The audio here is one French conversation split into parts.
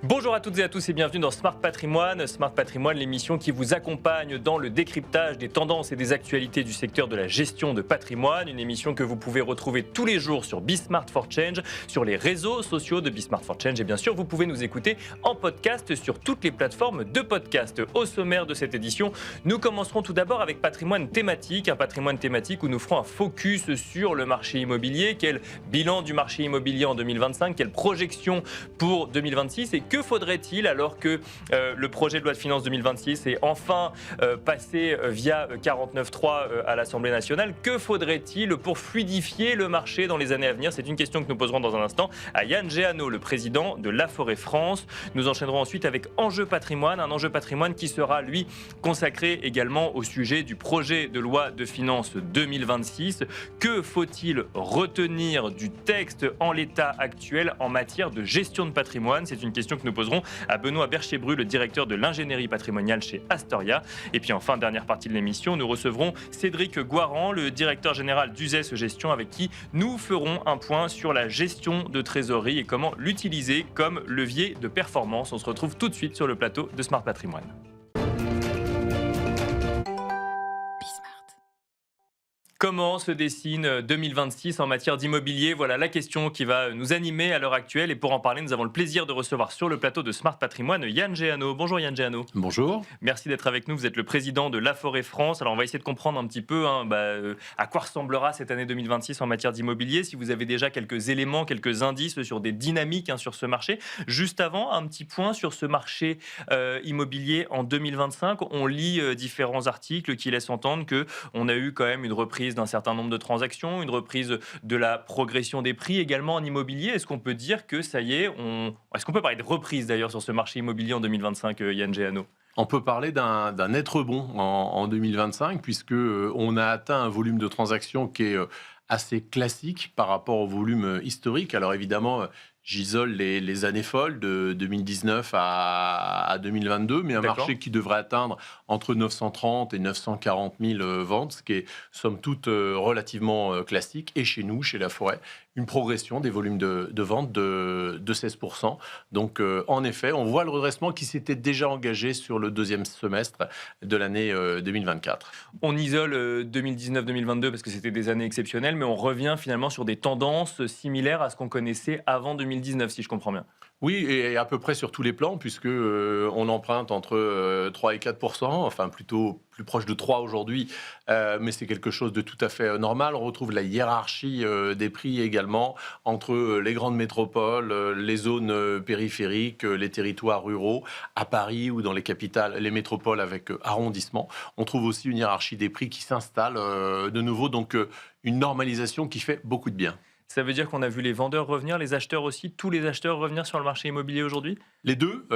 Bonjour à toutes et à tous et bienvenue dans Smart Patrimoine. Smart Patrimoine, l'émission qui vous accompagne dans le décryptage des tendances et des actualités du secteur de la gestion de patrimoine. Une émission que vous pouvez retrouver tous les jours sur Bismart for Change, sur les réseaux sociaux de Bismart for Change. Et bien sûr, vous pouvez nous écouter en podcast sur toutes les plateformes de podcast. Au sommaire de cette édition, nous commencerons tout d'abord avec patrimoine thématique. Un patrimoine thématique où nous ferons un focus sur le marché immobilier. Quel bilan du marché immobilier en 2025 ? Quelle projection pour 2026 ? Et que faudrait-il alors que le projet de loi de finances 2026 est enfin passé via 49.3 à l'Assemblée nationale? Que faudrait-il pour fluidifier le marché dans les années à venir? C'est une question que nous poserons dans un instant à Yann Géano, le président de Laforêt France. Nous enchaînerons ensuite avec Enjeu patrimoine, un enjeu patrimoine qui sera, lui, consacré également au sujet du projet de loi de finances 2026. Que faut-il retenir du texte en l'état actuel en matière de gestion de patrimoine? C'est une question que nous poserons à Benoît Berchébru, le directeur de l'ingénierie patrimoniale chez Astoria. Et puis enfin, dernière partie de l'émission, nous recevrons Cédric Guaran, le directeur général d'Uzès Gestion, avec qui nous ferons un point sur la gestion de trésorerie et comment l'utiliser comme levier de performance. On se retrouve tout de suite sur le plateau de Smart Patrimoine. Comment se dessine 2026 en matière d'immobilier? Voilà la question qui va nous animer à l'heure actuelle. Et pour en parler, nous avons le plaisir de recevoir sur le plateau de Smart Patrimoine Yann Géano. Bonjour Yann Géano. Bonjour. Merci d'être avec nous. Vous êtes le président de Laforêt France. Alors on va essayer de comprendre un petit peu à quoi ressemblera cette année 2026 en matière d'immobilier. Si vous avez déjà quelques éléments, quelques indices sur des dynamiques sur ce marché. Juste avant, un petit point sur ce marché immobilier en 2025. On lit différents articles qui laissent entendre qu'on a eu quand même une reprise d'un certain nombre de transactions, une reprise de la progression des prix également en immobilier. Est-ce qu'on peut dire que ça y est, est-ce qu'on peut parler de reprise d'ailleurs sur ce marché immobilier en 2025, Yann Géano? On peut parler d'un net rebond en 2025 puisque on a atteint un volume de transactions qui est assez classique par rapport au volume historique. Alors évidemment, j'isole les années folles de 2019 à 2022, mais un marché qui devrait atteindre entre 930 et 940 000 ventes, ce qui est somme toute relativement classique. Et chez nous, chez Laforêt, une progression des volumes de vente de 16%. Donc en effet, on voit le redressement qui s'était déjà engagé sur le deuxième semestre de l'année 2024. On isole 2019-2022 parce que c'était des années exceptionnelles, mais on revient finalement sur des tendances similaires à ce qu'on connaissait avant 2019, si je comprends bien. Oui, et à peu près sur tous les plans, puisque on emprunte entre 3 et 4%, enfin plutôt plus proche de 3 aujourd'hui, mais c'est quelque chose de tout à fait normal. On retrouve la hiérarchie des prix également entre les grandes métropoles, les zones périphériques, les territoires ruraux, à Paris ou dans les capitales, les métropoles avec arrondissement. On trouve aussi une hiérarchie des prix qui s'installe de nouveau, donc une normalisation qui fait beaucoup de bien. Ça veut dire qu'on a vu les vendeurs revenir, les acheteurs aussi, tous les acheteurs revenir sur le marché immobilier aujourd'hui? Les deux,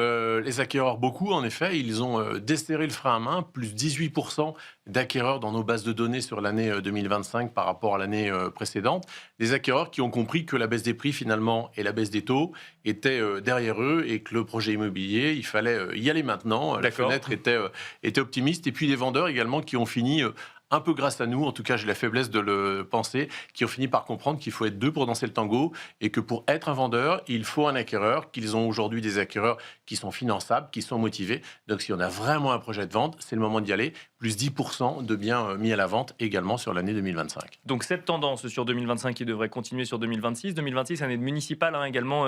les acquéreurs beaucoup en effet, ils ont desserré le frein à main, plus 18% d'acquéreurs dans nos bases de données sur l'année 2025 par rapport à l'année précédente. Des acquéreurs qui ont compris que la baisse des prix finalement et la baisse des taux étaient derrière eux et que le projet immobilier, il fallait y aller maintenant. La fenêtre était optimiste. Et puis des vendeurs également qui ont fini un peu grâce à nous, en tout cas j'ai la faiblesse de le penser, qui ont fini par comprendre qu'il faut être deux pour danser le tango et que pour être un vendeur, il faut un acquéreur, qu'ils ont aujourd'hui des acquéreurs qui sont finançables, qui sont motivés. Donc si on a vraiment un projet de vente, c'est le moment d'y aller. Plus 10% de biens mis à la vente également sur l'année 2025. Donc cette tendance sur 2025 qui devrait continuer sur 2026. 2026, année municipale également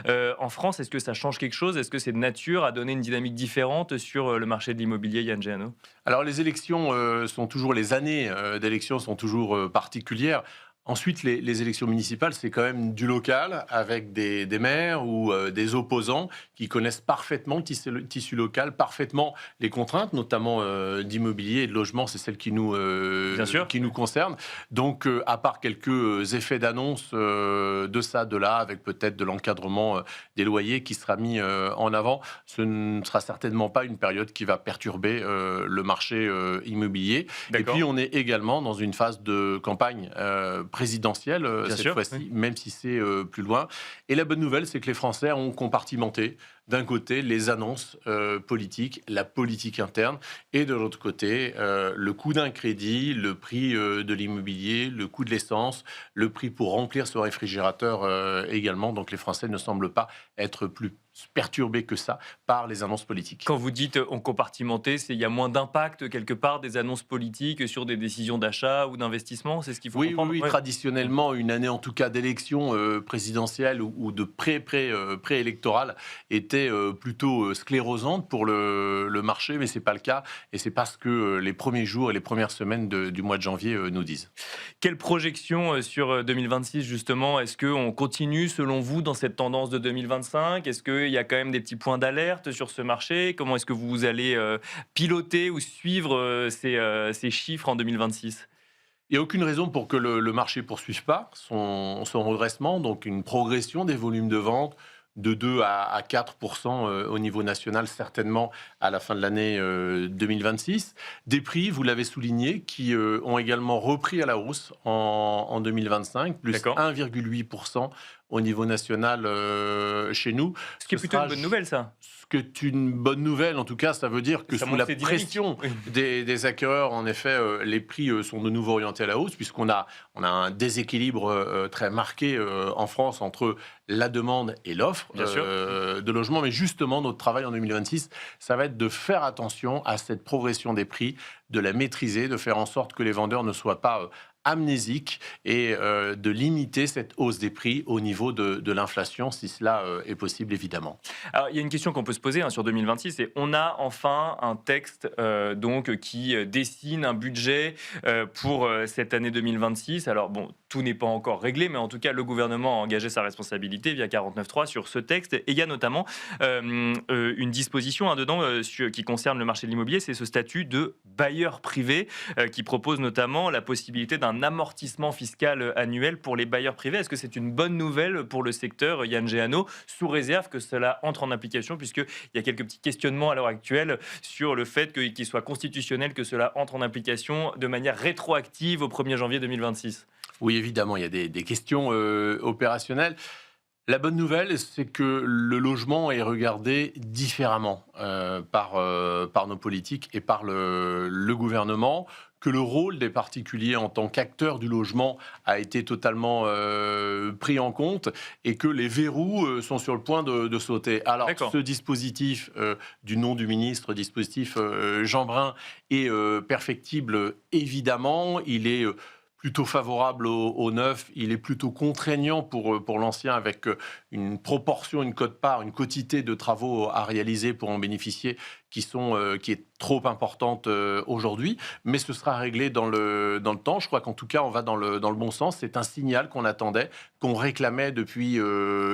en France. Est-ce que ça change quelque chose? Est-ce que c'est de nature à donner une dynamique différente sur le marché de l'immobilier, Yann Géano? Alors les élections sont toujours, les années d'élections sont toujours particulières. Ensuite, les élections municipales, c'est quand même du local avec des maires ou des opposants qui connaissent parfaitement le tissu local, parfaitement les contraintes, notamment d'immobilier et de logement, c'est celle qui nous concerne. Donc, à part quelques effets d'annonce de ça, de là, avec peut-être de l'encadrement des loyers qui sera mis en avant, ce ne sera certainement pas une période qui va perturber le marché immobilier. Et puis, on est également dans une phase de campagne présidentielle cette fois-ci, oui. Même si c'est plus loin. Et la bonne nouvelle, c'est que les Français ont compartimenté d'un côté les annonces politiques, la politique interne, et de l'autre côté le coût d'un crédit, le prix de l'immobilier, le coût de l'essence, le prix pour remplir son réfrigérateur également. Donc les Français ne semblent pas être plus perturbé que ça par les annonces politiques. Quand vous dites on compartimenté, c'est il y a moins d'impact quelque part des annonces politiques sur des décisions d'achat ou d'investissement, c'est ce qu'il faut Oui, oui, comprendre? oui, Ouais. traditionnellement, une année en tout cas d'élection présidentielle ou de préélectorale était plutôt sclérosante pour le marché, mais ce n'est pas le cas. Et c'est parce que les premiers jours et les premières semaines du mois de janvier nous disent. Quelle projection sur 2026 justement? Est-ce qu'on continue selon vous dans cette tendance de 2025? Est-ce qu'il y a quand même des petits points d'alerte sur ce marché? Comment est-ce que vous allez piloter ou suivre ces chiffres en 2026? Il n'y a aucune raison pour que le marché ne poursuive pas son redressement, donc une progression des volumes de vente de 2 à 4 au niveau national, certainement à la fin de l'année 2026. Des prix, vous l'avez souligné, qui ont également repris à la hausse en 2025, plus D'accord. 1,8 au niveau national chez nous. Ce qui est plutôt une bonne nouvelle, ça. Ce qui est une bonne nouvelle, en tout cas, ça veut dire que Ça sous montre la que c'est dynamique. pression Oui. des acquéreurs, en effet, les prix sont de nouveau orientés à la hausse, puisqu'on a un déséquilibre très marqué en France entre la demande et l'offre Bien sûr. de logement. Mais justement, notre travail en 2026, ça va être de faire attention à cette progression des prix, de la maîtriser, de faire en sorte que les vendeurs ne soient pas amnésiques et de limiter cette hausse des prix au niveau de l'inflation, si cela est possible, évidemment. Alors, il y a une question qu'on peut se poser sur 2026, c'est on a enfin un texte donc qui dessine un budget pour cette année 2026. Alors bon, tout n'est pas encore réglé, mais en tout cas, le gouvernement a engagé sa responsabilité via 49.3 sur ce texte. Et il y a notamment une disposition dedans qui concerne le marché de l'immobilier, c'est ce statut de bailleur privé qui propose notamment la possibilité d'un amortissement fiscal annuel pour les bailleurs privés. Est-ce que c'est une bonne nouvelle pour le secteur, Yann Géano, sous réserve que cela entre en application, puisqu'il y a quelques petits questionnements à l'heure actuelle sur le fait qu'il soit constitutionnel que cela entre en application de manière rétroactive au 1er janvier 2026? Oui, évidemment, il y a des questions opérationnelles. La bonne nouvelle, c'est que le logement est regardé différemment par nos politiques et par le gouvernement, que le rôle des particuliers en tant qu'acteurs du logement a été totalement pris en compte et que les verrous sont sur le point de sauter. Alors, D'accord. ce dispositif, du nom du ministre, dispositif Jeanbrun, est perfectible, évidemment. Il est plutôt favorable au neuf, il est plutôt contraignant pour l'ancien, avec une proportion, une quote-part, une quotité de travaux à réaliser pour en bénéficier qui est trop importante aujourd'hui, mais ce sera réglé dans le temps. Je crois qu'en tout cas, on va dans le bon sens. C'est un signal qu'on attendait, qu'on réclamait depuis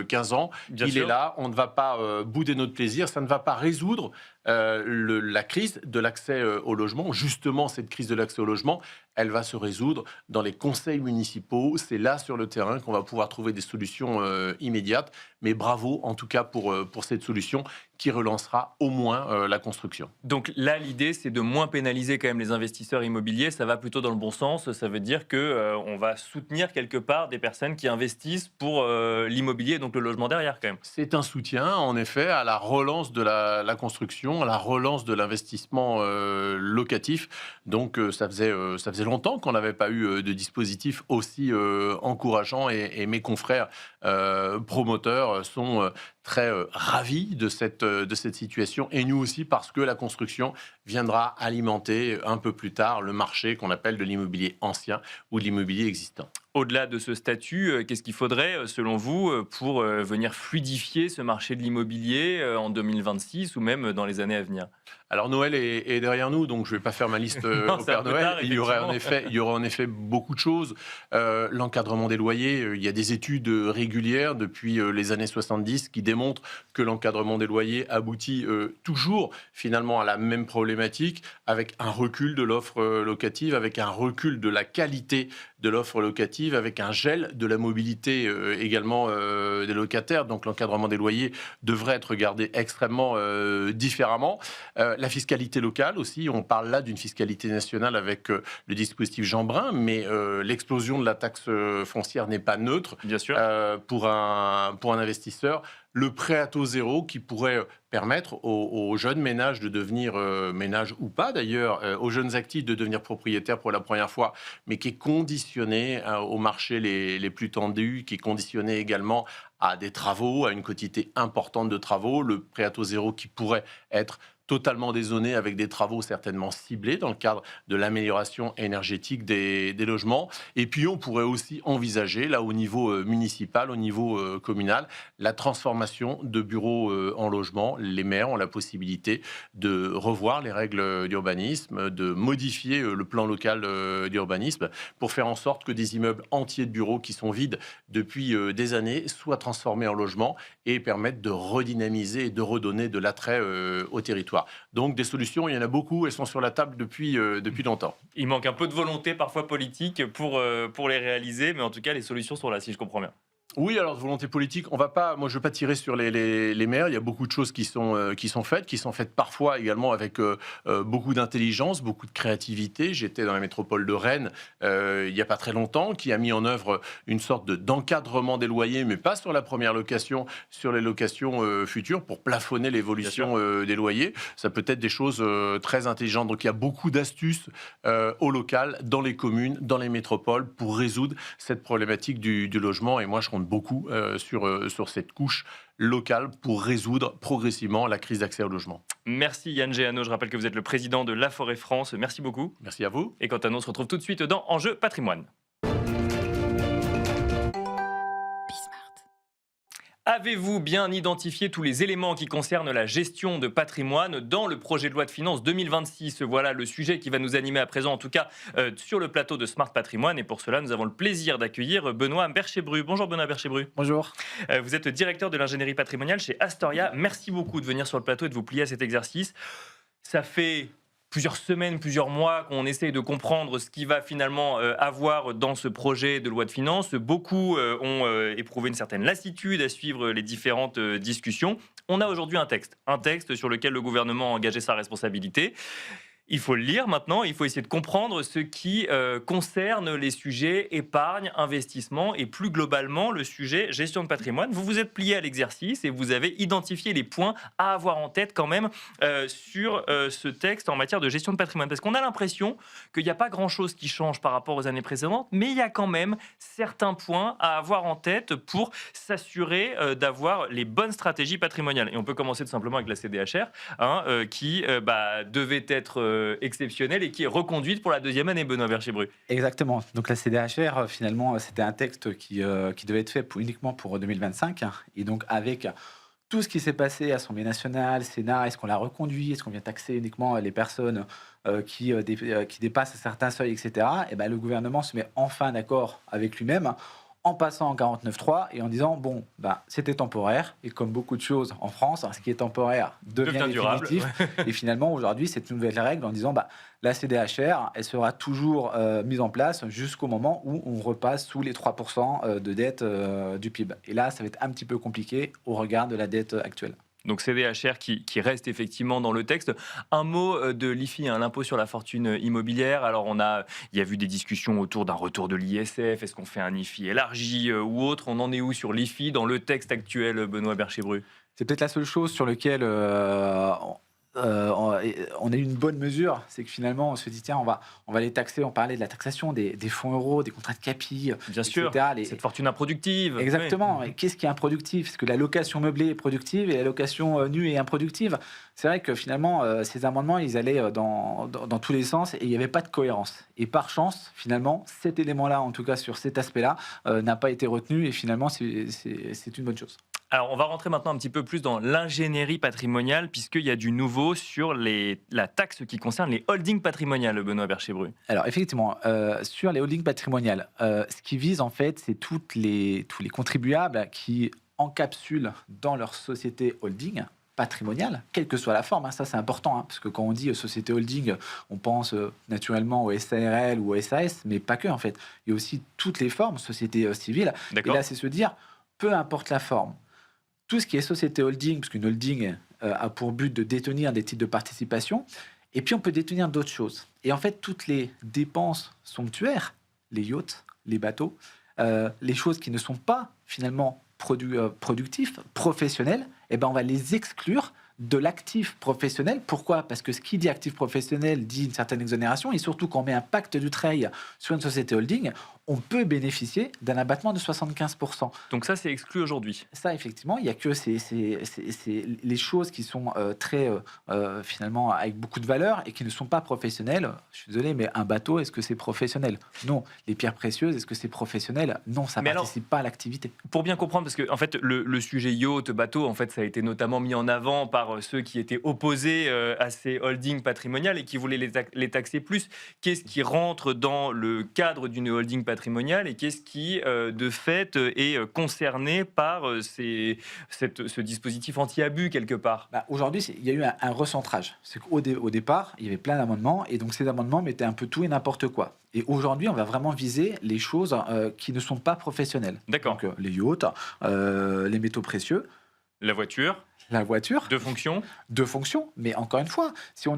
15 ans. Bien Il sûr. est là, on ne va pas bouder notre plaisir, ça ne va pas résoudre la crise de l'accès au logement. Justement, cette crise de l'accès au logement, elle va se résoudre dans les conseils municipaux. C'est là, sur le terrain, qu'on va pouvoir trouver des solutions immédiates. Mais bravo, en tout cas, pour cette solution qui relancera au moins la construction. Donc là, l'idée, c'est de moins pénaliser quand même les investisseurs immobiliers. Ça va plutôt dans le bon sens. Ça veut dire qu'on va soutenir quelque part des personnes qui investissent pour l'immobilier, donc le logement derrière quand même. C'est un soutien, en effet, à la relance de la construction, à la relance de l'investissement locatif. Donc, ça faisait longtemps qu'on n'avait pas eu de dispositif aussi encourageant, et mes confrères promoteurs sont très ravis de cette situation, et nous aussi, parce que la construction viendra alimenter un peu plus tard le marché qu'on appelle de l'immobilier ancien ou de l'immobilier existant. Au-delà de ce statut, qu'est-ce qu'il faudrait, selon vous, pour venir fluidifier ce marché de l'immobilier en 2026 ou même dans les années à venir? Alors Noël est derrière nous, donc je ne vais pas faire ma liste Non, au c'est un Père peu Noël. tard, Il y aurait en effet beaucoup de choses. L'encadrement des loyers, il y a des études régulières depuis les années 70 qui démontrent que l'encadrement des loyers aboutit toujours finalement à la même problématique, avec un recul de l'offre locative, avec un recul de la qualité de l'offre locative, avec un gel de la mobilité également des locataires. Donc l'encadrement des loyers devrait être regardé extrêmement différemment. La fiscalité locale aussi, on parle là d'une fiscalité nationale avec le dispositif Jeanbrun, mais l'explosion de la taxe foncière n'est pas neutre. Bien sûr. Pour un investisseur. Le prêt à taux zéro qui pourrait permettre aux jeunes ménages de devenir, ménages ou pas d'ailleurs, aux jeunes actifs de devenir propriétaires pour la première fois, mais qui est conditionné aux marchés les plus tendus, qui est conditionné également à des travaux, à une quantité importante de travaux. Le prêt à taux zéro qui pourrait être totalement dézoné avec des travaux certainement ciblés dans le cadre de l'amélioration énergétique des logements. Et puis, on pourrait aussi envisager, là, au niveau municipal, au niveau communal, la transformation de bureaux en logements. Les maires ont la possibilité de revoir les règles d'urbanisme, de modifier le plan local d'urbanisme pour faire en sorte que des immeubles entiers de bureaux qui sont vides depuis des années soient transformés en logements et permettent de redynamiser et de redonner de l'attrait au territoire. Donc des solutions, il y en a beaucoup, elles sont sur la table depuis longtemps. Il manque un peu de volonté parfois politique pour les réaliser, mais en tout cas les solutions sont là, si je comprends bien. Oui, alors de volonté politique, moi je ne veux pas tirer sur les maires, il y a beaucoup de choses qui sont faites parfois également avec beaucoup d'intelligence, beaucoup de créativité. J'étais dans la métropole de Rennes il n'y a pas très longtemps, qui a mis en œuvre une sorte d'encadrement des loyers, mais pas sur la première location, sur les locations futures, pour plafonner l'évolution des loyers. Ça peut être des choses très intelligentes. Donc il y a beaucoup d'astuces au local, dans les communes, dans les métropoles, pour résoudre cette problématique du logement. Et moi, je compte beaucoup sur cette couche locale pour résoudre progressivement la crise d'accès au logement. Merci Yann Géano, je rappelle que vous êtes le président de La Forêt France. Merci beaucoup. Merci à vous. Et quant à nous, on se retrouve tout de suite dans Enjeu Patrimoine. Avez-vous bien identifié tous les éléments qui concernent la gestion de patrimoine dans le projet de loi de finances 2026 ? Voilà le sujet qui va nous animer à présent, en tout cas sur le plateau de Smart Patrimoine. Et pour cela, nous avons le plaisir d'accueillir Benoît Berchebru. Bonjour Benoît Berchebru. Bonjour. Vous êtes directeur de l'ingénierie patrimoniale chez Astoria. Merci beaucoup de venir sur le plateau et de vous plier à cet exercice. Ça fait plusieurs semaines, plusieurs mois qu'on essaye de comprendre ce qui va finalement avoir dans ce projet de loi de finances. Beaucoup ont éprouvé une certaine lassitude à suivre les différentes discussions. On a aujourd'hui un texte sur lequel le gouvernement a engagé sa responsabilité. Il faut le lire maintenant, il faut essayer de comprendre ce qui concerne les sujets épargne, investissement et plus globalement le sujet gestion de patrimoine. Vous vous êtes plié à l'exercice et vous avez identifié les points à avoir en tête quand même sur ce texte en matière de gestion de patrimoine. Parce qu'on a l'impression qu'il n'y a pas grand-chose qui change par rapport aux années précédentes, mais il y a quand même certains points à avoir en tête pour s'assurer d'avoir les bonnes stratégies patrimoniales. Et on peut commencer tout simplement avec la CDHR qui devait être exceptionnelle et qui est reconduite pour la deuxième année, Benoît Berchebru. Exactement. Donc la CDHR, finalement, c'était un texte qui devait être fait uniquement pour 2025. Et donc avec tout ce qui s'est passé à l'Assemblée nationale, Sénat, est-ce qu'on l'a reconduit, est-ce qu'on vient taxer uniquement les personnes qui dépassent certains seuils, etc. Et ben, le gouvernement se met enfin d'accord avec lui-même en passant en 49.3 et en disant c'était temporaire, et comme beaucoup de choses en France, ce qui est temporaire devient définitif. Et finalement aujourd'hui cette nouvelle règle en disant la CDHR elle sera toujours mise en place jusqu'au moment où on repasse sous les 3% de dette du PIB. Et là ça va être un petit peu compliqué au regard de la dette actuelle. Donc CDHR qui reste effectivement dans le texte. Un mot de l'IFI, l'impôt sur la fortune immobilière. Alors il y a vu des discussions autour d'un retour de l'ISF. Est-ce qu'on fait un IFI élargi ou autre ? On en est où sur l'IFI dans le texte actuel, Benoît Berchebru ? C'est peut-être la seule chose sur laquelle on a eu une bonne mesure, c'est que finalement on se dit tiens on va les taxer. On parlait de la taxation des fonds euros, des contrats de capi, bien sûr, cette fortune improductive. Exactement. Oui. Qu'est-ce qui est improductif ? Est-ce que la location meublée est productive et la location nue est improductive ? C'est vrai que finalement ces amendements ils allaient dans tous les sens et il n'y avait pas de cohérence. Et par chance finalement cet élément-là, en tout cas sur cet aspect-là, n'a pas été retenu et finalement c'est une bonne chose. Alors, on va rentrer maintenant un petit peu plus dans l'ingénierie patrimoniale, puisqu'il y a du nouveau sur la taxe qui concerne les holdings patrimoniales, Benoît Berchebru. Alors, effectivement, sur les holdings patrimoniales, ce qui vise, en fait, c'est tous les contribuables qui encapsulent dans leur société holding patrimoniale, quelle que soit la forme. Ça, c'est important, parce que quand on dit société holding, on pense naturellement au SARL ou au SAS, mais pas que, en fait. Il y a aussi toutes les formes, société civile. D'accord. Et là, c'est se dire, peu importe la forme, tout ce qui est société holding, parce qu'une holding a pour but de détenir des titres de participation, et puis on peut détenir d'autres choses. Et en fait, toutes les dépenses somptuaires, les yachts, les bateaux, les choses qui ne sont pas finalement productifs, professionnels, on va les exclure de l'actif professionnel. Pourquoi ? Parce que ce qui dit actif professionnel dit une certaine exonération, et surtout quand on met un pacte du trade sur une société holding, on peut bénéficier d'un abattement de 75%. Donc ça, c'est exclu aujourd'hui. Ça, effectivement, il n'y a que les choses qui sont très, finalement, avec beaucoup de valeur et qui ne sont pas professionnelles. Je suis désolé, mais un bateau, est-ce que c'est professionnel ? Non. Les pierres précieuses, est-ce que c'est professionnel ? Non, ça ne participe pas à l'activité. Pour bien comprendre, parce que en fait, le sujet yacht, bateau, en fait, ça a été notamment mis en avant par ceux qui étaient opposés à ces holdings patrimoniales et qui voulaient les taxer plus. Qu'est-ce qui rentre dans le cadre d'une holding patrimoniale et qu'est-ce qui, de fait, est concerné par ce dispositif anti-abus quelque part ? Aujourd'hui, il y a eu un recentrage. C'est qu'au départ, il y avait plein d'amendements et donc ces amendements mettaient un peu tout et n'importe quoi. Et aujourd'hui, on va vraiment viser les choses qui ne sont pas professionnelles. D'accord. Donc les yachts, les métaux précieux. La voiture. Deux fonctions. Mais encore une fois, si on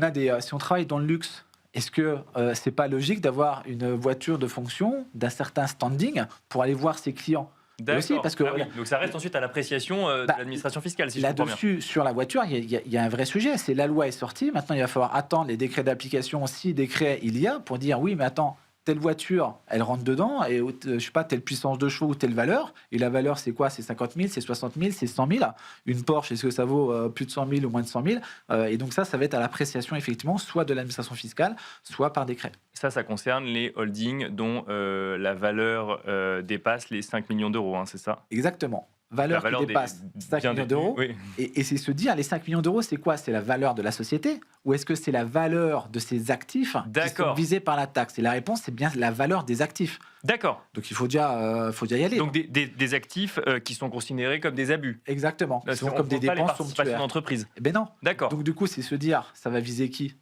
travaille dans le luxe, est-ce que c'est pas logique d'avoir une voiture de fonction d'un certain standing pour aller voir ses clients ? D'accord. Aussi, parce que, oui. Donc ça reste ensuite à l'appréciation de l'administration fiscale, si je comprends bien. Là-dessus, sur la voiture, il y a un vrai sujet. C'est la loi est sortie. Maintenant, il va falloir attendre les décrets d'application, si décret il y a, pour dire oui, mais attends, telle voiture, elle rentre dedans, et je sais pas, telle puissance de chevaux ou telle valeur. Et la valeur, c'est quoi ? C'est 50 000, c'est 60 000, c'est 100 000. Une Porsche, est-ce que ça vaut plus de 100 000 ou moins de 100 000 ? Et donc ça va être à l'appréciation, effectivement, soit de l'administration fiscale, soit par décret. Ça concerne les holdings dont la valeur dépasse les 5 millions d'euros, hein, c'est ça ? Exactement. Valeur qui dépasse 5 millions d'euros. Oui. Et c'est se dire, les 5 millions d'euros, c'est quoi ? C'est la valeur de la société ? Ou est-ce que c'est la valeur de ces actifs qui sont visés par la taxe ? Et la réponse, c'est bien la valeur des actifs. D'accord. Donc il faut déjà y aller. Donc des actifs qui sont considérés comme des abus. Exactement. Qui sont comme des dépenses somptuaires d'entreprise. Eh ben non. D'accord. Donc du coup, c'est se dire, ça va viser qui ?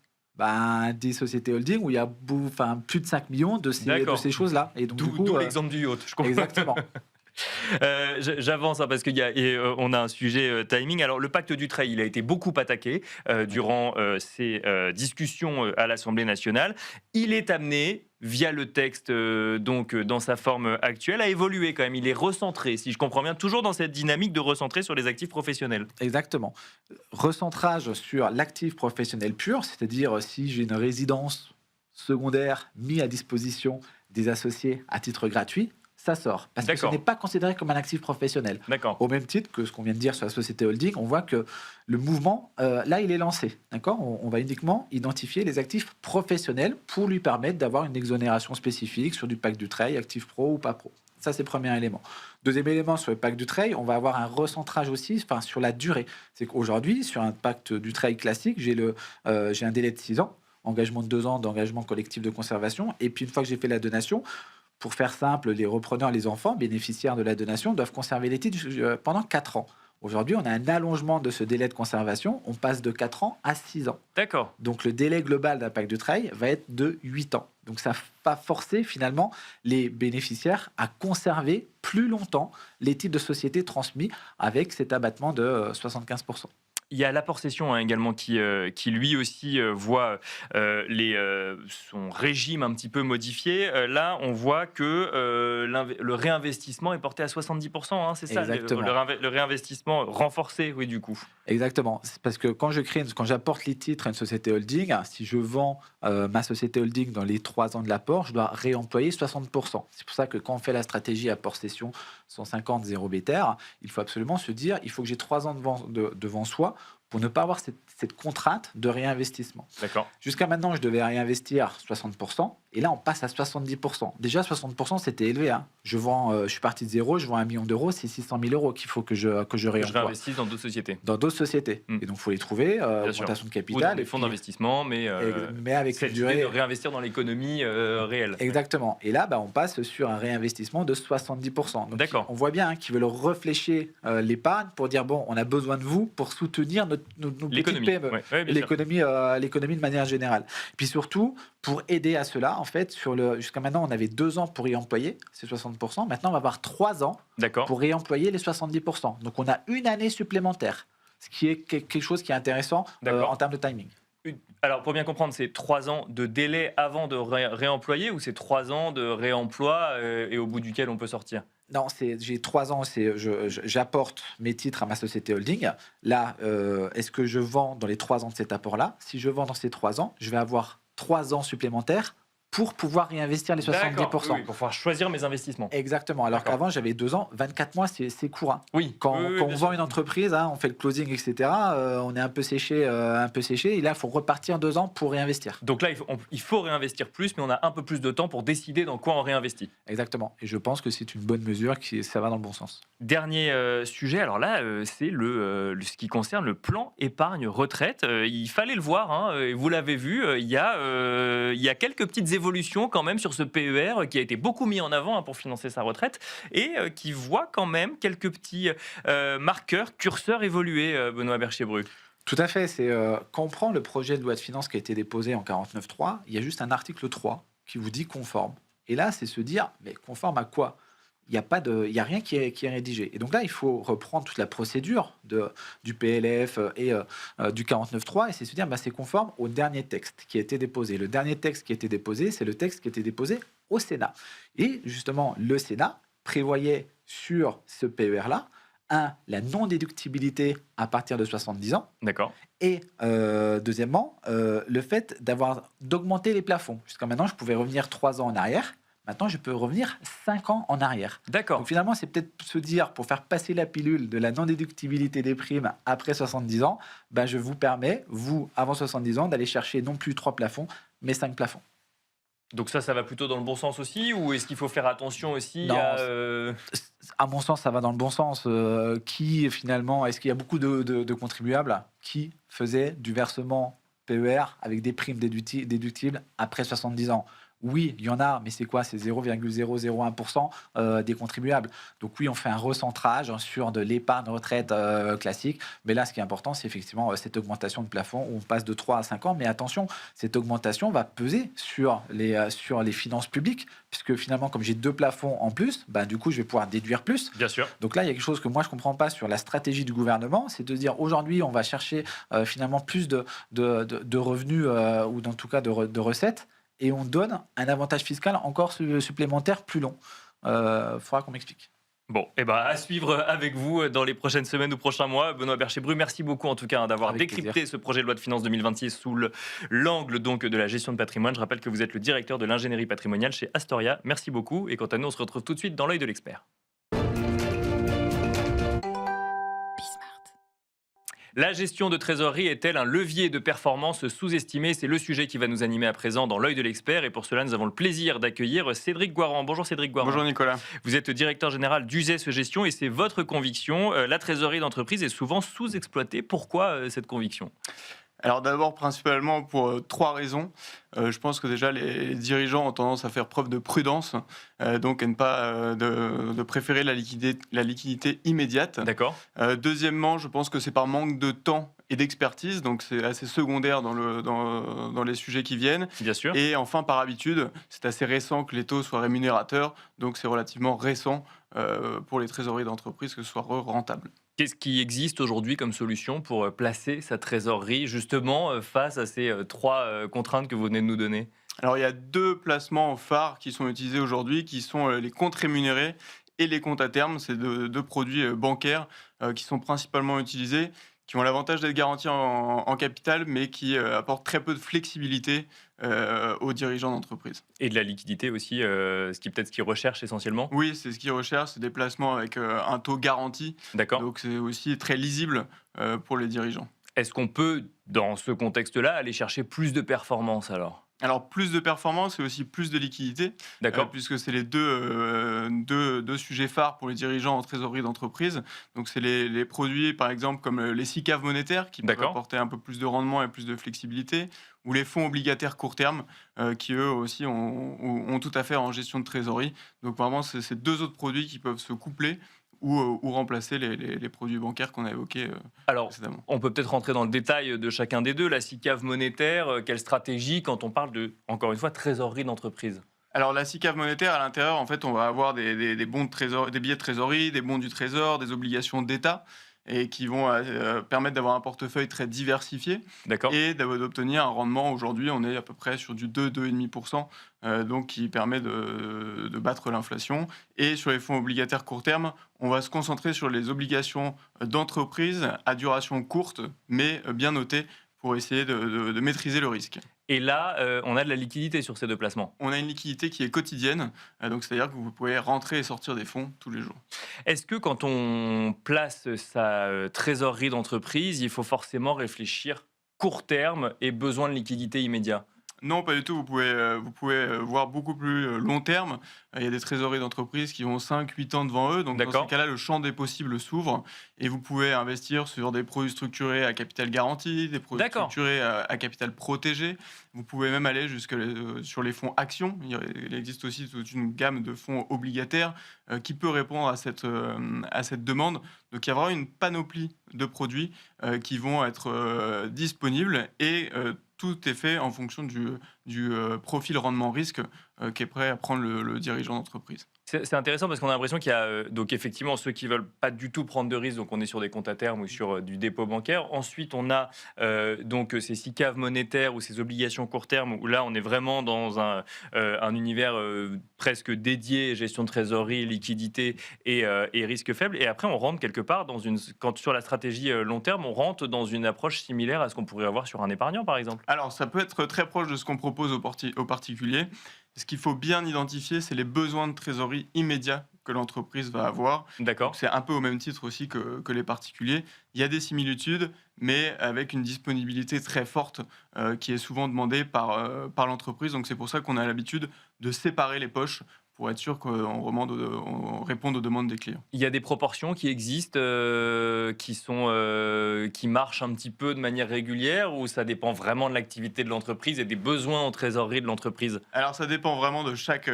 Des sociétés holding où il y a plus de 5 millions de ces choses-là. Et donc, d'où l'exemple du yacht, je comprends. Exactement. J'avance parce qu'on a un sujet timing. Alors le pacte du trade, il a été beaucoup attaqué durant ces discussions à l'Assemblée nationale. Il est amené via le texte donc dans sa forme actuelle à évoluer quand même. Il est recentré, si je comprends bien, toujours dans cette dynamique de recentrer sur les actifs professionnels. Exactement. Recentrage sur l'actif professionnel pur, c'est-à-dire si j'ai une résidence secondaire mise à disposition des associés à titre gratuit, ça sort. Parce que ce n'est pas considéré comme un actif professionnel. D'accord. Au même titre que ce qu'on vient de dire sur la société holding, on voit que le mouvement, là, il est lancé. D'accord ? On va uniquement identifier les actifs professionnels pour lui permettre d'avoir une exonération spécifique sur du pacte du trade, actif pro ou pas pro. Ça, c'est le premier élément. Deuxième élément, sur le pacte du trade, on va avoir un recentrage aussi sur la durée. C'est qu'aujourd'hui, sur un pacte du trade classique, j'ai un délai de 6 ans, engagement de 2 ans d'engagement collectif de conservation, et puis une fois que j'ai fait la donation, pour faire simple, les repreneurs, les enfants bénéficiaires de la donation doivent conserver les titres pendant 4 ans. Aujourd'hui, on a un allongement de ce délai de conservation. On passe de 4 ans à 6 ans. D'accord. Donc, le délai global d'un pacte de trade va être de 8 ans. Donc, ça va forcer finalement les bénéficiaires à conserver plus longtemps les titres de société transmis avec cet abattement de 75%. Il y a l'apport cession également qui lui aussi voit son régime un petit peu modifié. Là, on voit que le réinvestissement est porté à 70%, hein, c'est ça, le réinvestissement renforcé, oui, du coup. Exactement. C'est parce que quand j'apporte les titres à une société holding, si je vends ma société holding dans les 3 ans de l'apport, je dois réemployer 60%. C'est pour ça que quand on fait la stratégie apport cession 150 0 BTR, il faut absolument se dire il faut que j'ai 3 ans devant soi pour ne pas avoir cette contrainte de réinvestissement. D'accord. Jusqu'à maintenant, je devais réinvestir 60%, et là, on passe à 70%. Déjà, 60%, c'était élevé. Hein. Je suis parti de zéro, je vends 1 million d'euros, c'est 600 000 euros qu'il faut que je réemploie. Je réinvestisse dans d'autres sociétés. Dans d'autres sociétés. Et donc, il faut les trouver, augmentation de capital. Ou dans des fonds d'investissement, mais avec cette durée de réinvestir dans l'économie réelle. Exactement. Et là, on passe sur un réinvestissement de 70%. Donc, d'accord. On voit bien qu'ils veulent réfléchir l'épargne pour dire, bon, on a besoin de vous pour soutenir nos petites PME. Ouais, l'économie de manière générale. Puis surtout, pour aider à cela, en fait, jusqu'à maintenant, on avait 2 ans pour réemployer ces 60%. Maintenant, on va avoir 3 ans pour réemployer les 70%. Donc, on a 1 année supplémentaire, ce qui est quelque chose qui est intéressant en termes de timing. Alors, pour bien comprendre, c'est 3 ans de délai avant de réemployer ou c'est 3 ans de réemploi et au bout duquel on peut sortir? Non, j'ai 3 ans, j'apporte mes titres à ma société holding. Là, est-ce que je vends dans les 3 ans de cet apport-là? Si je vends dans ces 3 ans, je vais avoir 3 ans supplémentaires pour pouvoir réinvestir les 70%. D'accord, oui, pour pouvoir choisir mes investissements. Exactement. Alors D'accord. qu'avant, j'avais 2 ans, 24 mois, c'est court, hein. Oui, Quand, oui, oui, quand on bien vend sûr. une entreprise, hein, on fait le closing, etc., on est un peu séché. Et là, il faut repartir 2 ans pour réinvestir. Donc là, il faut réinvestir plus, mais on a un peu plus de temps pour décider dans quoi on réinvestit. Exactement. Et je pense que c'est une bonne mesure, ça va dans le bon sens. Dernier sujet, alors là, c'est ce qui concerne le plan épargne retraite. Il fallait le voir, hein, et vous l'avez vu, il y a quelques petites évolutions quand même sur ce PER qui a été beaucoup mis en avant, hein, pour financer sa retraite et qui voit quand même quelques petits marqueurs, curseurs évoluer, Benoît Bercher-Bru. Tout à fait. Quand on prend le projet de loi de finances qui a été déposé en 49.3, il y a juste un article 3 qui vous dit conforme. Et là, c'est se dire, mais conforme à quoi? Il n'y a rien qui est rédigé. Et donc là, il faut reprendre toute la procédure du PLF et du 49.3 et c'est se dire, c'est conforme au dernier texte qui a été déposé. Le dernier texte qui a été déposé, c'est le texte qui a été déposé au Sénat. Et justement, le Sénat prévoyait sur ce PER-là, la non-déductibilité à partir de 70 ans. D'accord. Et deuxièmement, le fait d'augmenter les plafonds. Jusqu'à maintenant, je pouvais revenir 3 ans en arrière. Maintenant, je peux revenir 5 ans en arrière. D'accord. Donc finalement, c'est peut-être se dire, pour faire passer la pilule de la non-déductibilité des primes après 70 ans, je vous permets, vous, avant 70 ans, d'aller chercher non plus 3 plafonds, mais 5 plafonds. Donc ça va plutôt dans le bon sens aussi, ou est-ce qu'il faut faire attention aussi Non, à... À mon sens, ça va dans le bon sens. Est-ce qu'il y a beaucoup de contribuables qui faisaient du versement PER avec des primes déductibles après 70 ans? Oui, il y en a, mais c'est quoi? C'est 0,001% des contribuables. Donc oui, on fait un recentrage sur de l'épargne retraite classique. Mais là, ce qui est important, c'est effectivement cette augmentation de plafond où on passe de 3 à 5 ans. Mais attention, cette augmentation va peser sur les finances publiques, puisque finalement, comme j'ai 2 plafonds en plus, du coup, je vais pouvoir déduire plus. Bien sûr. Donc là, il y a quelque chose que moi, je ne comprends pas sur la stratégie du gouvernement, c'est de dire aujourd'hui, on va chercher finalement plus de revenus ou en tout cas de recettes, et on donne un avantage fiscal encore supplémentaire plus long. Faudra qu'on m'explique. Bon, à suivre avec vous dans les prochaines semaines ou prochains mois. Benoît Bercher-Bru, merci beaucoup en tout cas d'avoir Avec décrypté plaisir. ce projet de loi de finances 2026 sous l'angle donc de la gestion de patrimoine. Je rappelle que vous êtes le directeur de l'ingénierie patrimoniale chez Astoria. Merci beaucoup et quant à nous, on se retrouve tout de suite dans l'œil de l'expert. La gestion de trésorerie est-elle un levier de performance sous-estimé? C'est le sujet qui va nous animer à présent dans l'œil de l'expert. Et pour cela, nous avons le plaisir d'accueillir Cédric Guaran. Bonjour Cédric Guaran. Bonjour Nicolas. Vous êtes directeur général d'USES Gestion et c'est votre conviction. La trésorerie d'entreprise est souvent sous-exploitée. Pourquoi cette conviction? Alors d'abord, principalement pour 3 raisons. Je pense que déjà les dirigeants ont tendance à faire preuve de prudence, donc à ne pas de préférer la liquidité immédiate. D'accord. Deuxièmement, je pense que c'est par manque de temps et d'expertise, donc c'est assez secondaire dans les sujets qui viennent. Bien sûr. Et enfin, par habitude, c'est assez récent que les taux soient rémunérateurs, donc c'est relativement récent pour les trésoreries d'entreprise que ce soit rentable. Qu'est-ce qui existe aujourd'hui comme solution pour placer sa trésorerie justement face à ces 3 contraintes que vous venez de nous donner? Alors il y a 2 placements phares qui sont utilisés aujourd'hui, qui sont les comptes rémunérés et les comptes à terme. C'est 2 produits bancaires qui sont principalement utilisés, qui ont l'avantage d'être garantis en capital, mais qui apportent très peu de flexibilité aux dirigeants d'entreprise. Et de la liquidité aussi, ce qu'ils recherchent essentiellement? Oui, c'est ce qu'ils recherchent, c'est des placements avec un taux garanti. D'accord. Donc c'est aussi très lisible pour les dirigeants. Est-ce qu'on peut, dans ce contexte-là, aller chercher plus de performance alors? Alors, plus de performance et aussi plus de liquidité, D'accord. puisque c'est les deux sujets phares pour les dirigeants en trésorerie d'entreprise. Donc, c'est les produits, par exemple, comme les SICAV monétaires, qui peuvent D'accord. apporter un peu plus de rendement et plus de flexibilité, ou les fonds obligataires court terme, qui eux aussi ont tout à fait en gestion de trésorerie. Donc, vraiment, c'est ces 2 autres produits qui peuvent se coupler ou remplacer les produits bancaires qu'on a évoqués Alors, précédemment. on peut peut-être rentrer dans le détail de chacun des 2. La SICAV monétaire, quelle stratégie quand on parle de, encore une fois, trésorerie d'entreprise? Alors la SICAV monétaire, à l'intérieur, en fait, on va avoir des bons de trésor, des billets de trésorerie, des bons du trésor, des obligations d'État. et qui vont permettre d'avoir un portefeuille très diversifié D'accord. et d'obtenir un rendement. Aujourd'hui, on est à peu près sur du 2-2,5%, donc qui permet de battre l'inflation. Et sur les fonds obligataires court terme, on va se concentrer sur les obligations d'entreprise à duration courte, mais bien notées, pour essayer de maîtriser le risque. Et là, on a de la liquidité sur ces deux placements. On a une liquidité qui est quotidienne, donc c'est-à-dire que vous pouvez rentrer et sortir des fonds tous les jours. Est-ce que quand on place sa trésorerie d'entreprise, il faut forcément réfléchir court terme et besoin de liquidité immédiat? Non, pas du tout. Vous pouvez voir beaucoup plus long terme. Il y a des trésoreries d'entreprise qui ont 5-8 ans devant eux. Donc, dans D'accord. ces cas-là, le champ des possibles s'ouvre et vous pouvez investir sur des produits structurés à capital garanti, des produits D'accord. structurés à capital protégé. Vous pouvez même aller sur les fonds actions. Il existe aussi toute une gamme de fonds obligataires qui peut répondre à cette demande. Donc, il y a vraiment une panoplie de produits qui vont être disponibles et tout est fait en fonction du profil rendement-risque qu'est prêt à prendre le dirigeant d'entreprise. C'est intéressant parce qu'on a l'impression qu'il y a donc effectivement ceux qui veulent pas du tout prendre de risques, donc on est sur des comptes à terme ou sur du dépôt bancaire. Ensuite, on a donc ces SICAV monétaires ou ces obligations court terme où là on est vraiment dans un univers presque dédié gestion de trésorerie, liquidité et risque faible. Et après, on rentre quelque part quand sur la stratégie long terme, on rentre dans une approche similaire à ce qu'on pourrait avoir sur un épargnant, par exemple. Alors, ça peut être très proche de ce qu'on propose aux particuliers. Ce qu'il faut bien identifier, c'est les besoins de trésorerie immédiats que l'entreprise va avoir. D'accord. C'est un peu au même titre aussi que les particuliers. Il y a des similitudes, mais avec une disponibilité très forte qui est souvent demandée par l'entreprise. Donc c'est pour ça qu'on a l'habitude de séparer les poches pour être sûr qu'on réponde aux demandes des clients. Il y a des proportions qui existent, qui marchent un petit peu de manière régulière, ou ça dépend vraiment de l'activité de l'entreprise et des besoins en trésorerie de l'entreprise? Alors ça dépend vraiment de chaque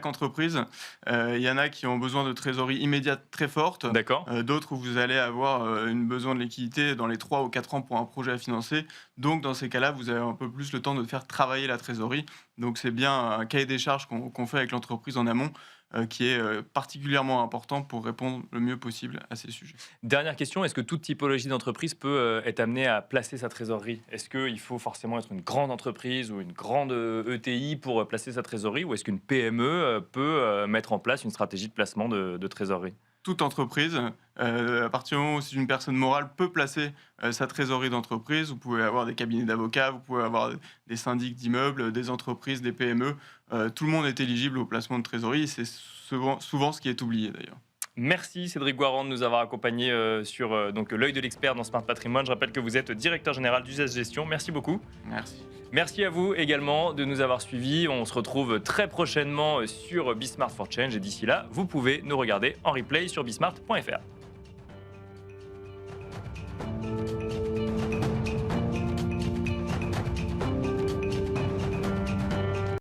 entreprise. Il y en a qui ont besoin de trésorerie immédiate très forte. D'accord. D'autres où vous allez avoir une besoin de liquidité dans les 3 ou 4 ans pour un projet à financer. Donc dans ces cas-là, vous avez un peu plus le temps de faire travailler la trésorerie. Donc c'est bien un cahier des charges qu'on fait avec l'entreprise en amont qui est particulièrement important pour répondre le mieux possible à ces sujets. Dernière question, est-ce que toute typologie d'entreprise peut être amenée à placer sa trésorerie? Est-ce qu'il faut forcément être une grande entreprise ou une grande ETI pour placer sa trésorerie, ou est-ce qu'une PME peut mettre en place une stratégie de placement de trésorerie? Toute entreprise, à partir du moment où c'est une personne morale, peut placer sa trésorerie d'entreprise. Vous pouvez avoir des cabinets d'avocats, vous pouvez avoir des syndics d'immeubles, des entreprises, des PME. Tout le monde est éligible au placement de trésorerie. C'est souvent ce qui est oublié d'ailleurs. Merci Cédric Guarand de nous avoir accompagnés sur donc l'œil de l'expert dans Smart Patrimoine. Je rappelle que vous êtes directeur général d'Usage Gestion. Merci beaucoup. Merci. Merci à vous également de nous avoir suivis. On se retrouve très prochainement sur Bismart for Change et d'ici là, vous pouvez nous regarder en replay sur bismart.fr.